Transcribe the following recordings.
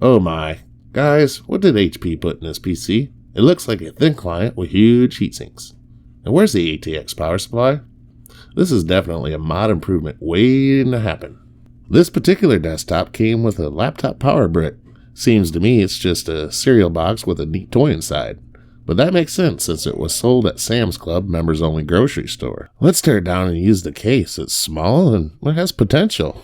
Oh my. Guys, what did HP put in this PC? It looks like a thin client with huge heatsinks. And where's the ATX power supply? This is definitely a mod improvement waiting to happen. This particular desktop came with a laptop power brick. Seems to me it's just a cereal box with a neat toy inside. But that makes sense since it was sold at Sam's Club members only grocery store. Let's tear it down and use the case. It's small and it has potential.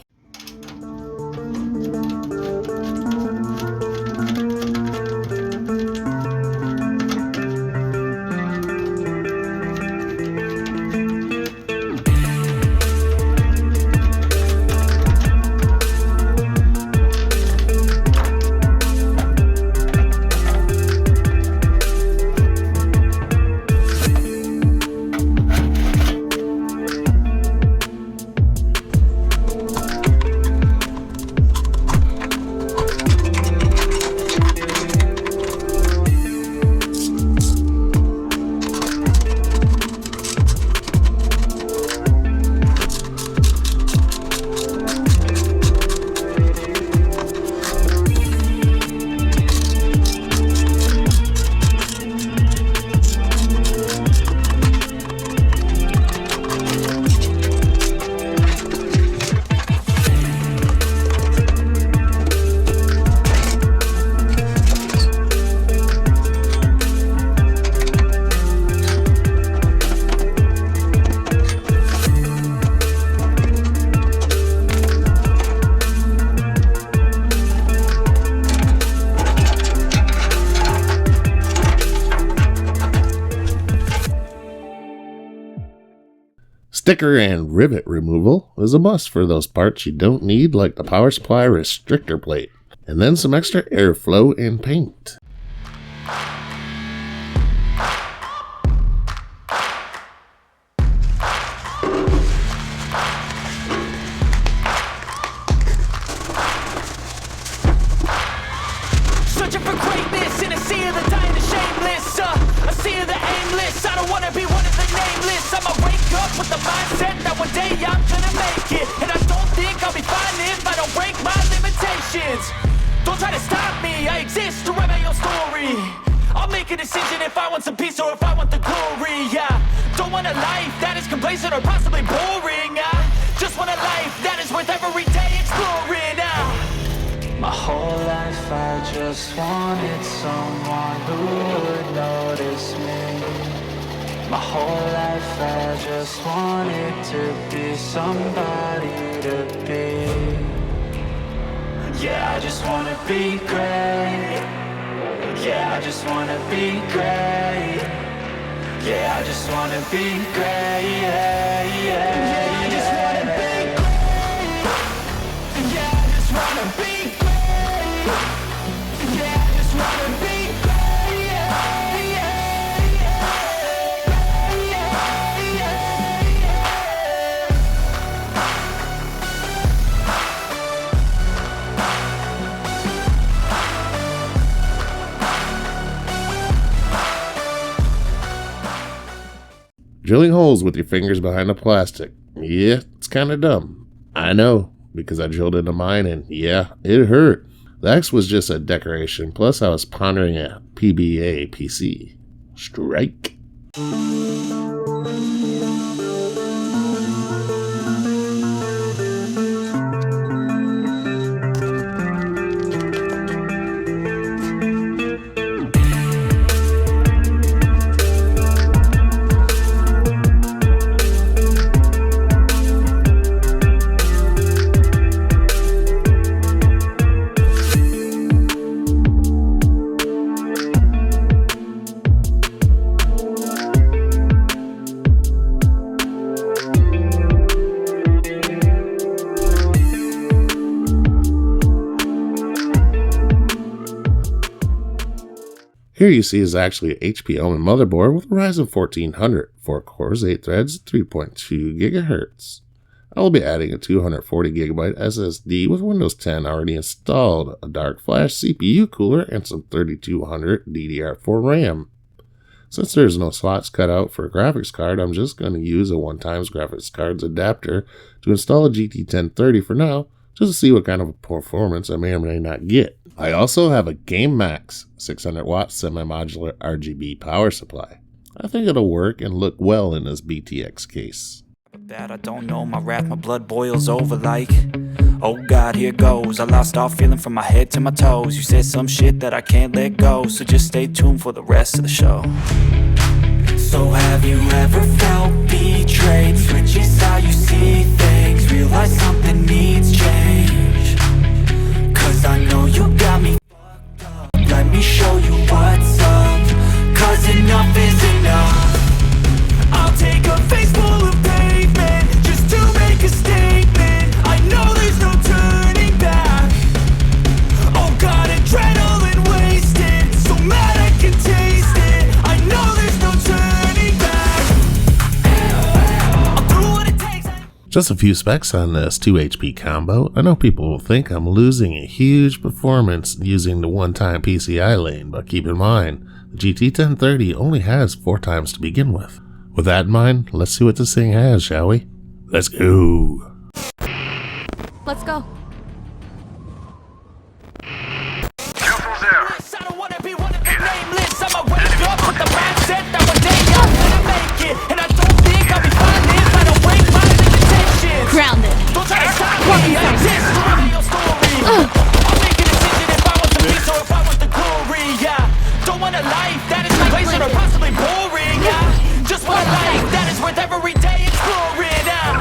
Sticker and rivet removal is a must for those parts you don't need, like the power supply restrictor plate, and then some extra airflow and paint. Searching for greatness in a sea of the dying and shameless, a sea of the aimless. I don't wanna be one of the nameless. I'ma wake up with the mindset that one day I'm gonna make it, and I don't think I'll be fine if I don't break my limitations. Don't try to stop me, I exist to write my own story. I'll make a decision if I want some peace or if I want the glory. Yeah, don't want a life that is complacent or possibly boring. I just want a life that is worth every day exploring. My whole life I just wanted someone who would notice me. My whole life I just wanted to be somebody to be. Yeah, I just wanna be great. Yeah, I just wanna be great. Yeah, I just wanna be great. Yeah, I just wanna be great. Yeah, I just wanna be great. Yeah, I just wanna be great. Drilling holes with your fingers behind the plastic. Yeah, it's kinda dumb. I know, because I drilled into mine and yeah, it hurt. The X was just a decoration, plus I was pondering a PBA PC. Strike. Here you see is actually an HP Omen motherboard with a Ryzen 1400, 4 cores, 8 threads, 3.2 GHz. I will be adding a 240GB SSD with Windows 10 already installed, a dark flash CPU cooler, and some 3200 DDR4 RAM. Since there's no slots cut out for a graphics card, I'm just going to use a 1x graphics cards adapter to install a GT 1030 for now, just to see what kind of performance I may or may not get. I also have a Game Max 600 watt semi-modular RGB power supply. I think it'll work and look well in this BTX case. Bad, I don't know my wrath, my blood boils over like, oh God, here goes. I lost all feeling from my head to my toes. You said some shit that I can't let go, so just stay tuned for the rest of the show. So have you ever felt betrayed? Switches how you see things, realize something needs change. Cause I know you got me fucked up. Let me show you what's up, cause enough is enough. I'll take a face full of pavement just to make a statement. I know there's no turning back. Oh God, adrenaline wasted, so mad I can taste it. I know there's no turning back. I'll do what it takes. Just a few specs on this 2 HP combo. I know people will think I'm losing a huge performance using the one-time PCI lane, but keep in mind, the GT1030 only has 4 times to begin with. With that in mind, let's see what this thing has, shall we? Let's go! Let's go. I don't wanna be one of the nameless. I'ma wake up with the mindset that one day I'm gonna make it. And I don't think I'll be fine if I don't break my limitations. Grounded. Don't try to stop me, I exist to write your story. I'll make a decision if I want the peace or if I want the glory, yeah. Don't want a life that is complacent or possibly boring, yeah. Just want a life that is worth every day exploring, yeah.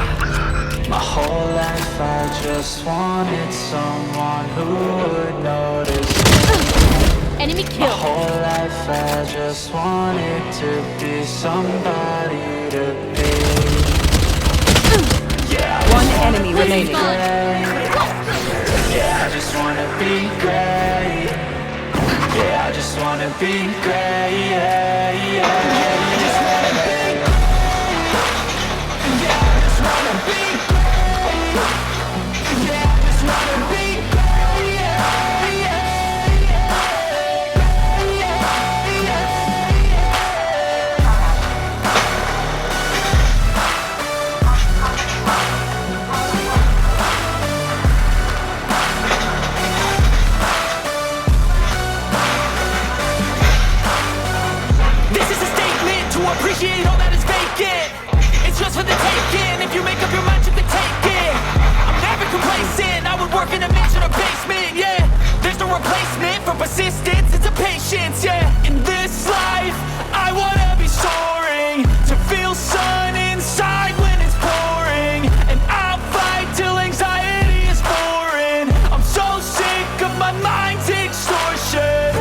My whole life I just wanted someone who would notice. Enemy My kill. whole life I just wanted to be somebody to be. Yeah, I One just wanna enemy be remaining. great. Yeah, I just wanna be great. Yeah, I just wanna be great. Yeah, yeah. I just wanna be great. Yeah, I just wanna be great. Yeah, I just wanna be great. Yeah, this is a statement to appreciate all that is vacant. It's just for the taking. If you make up your mind, you can take it. I'm never complacent. I would work in a mansion or basement, yeah. There's no replacement for persistence. It's a patience, yeah. In this life, I wanna be soaring, to feel sun inside when it's pouring. And I'll fight till anxiety is foreign. I'm so sick of my mind's extortion.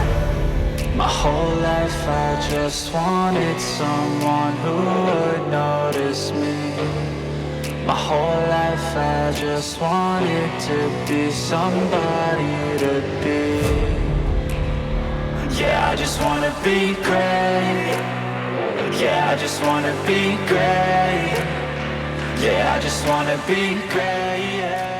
My whole life I just wanted someone who would notice me. My whole life I just wanted to be somebody to be. Yeah, I just wanna be great. Yeah, I just wanna be great. Yeah, I just wanna be great. Yeah.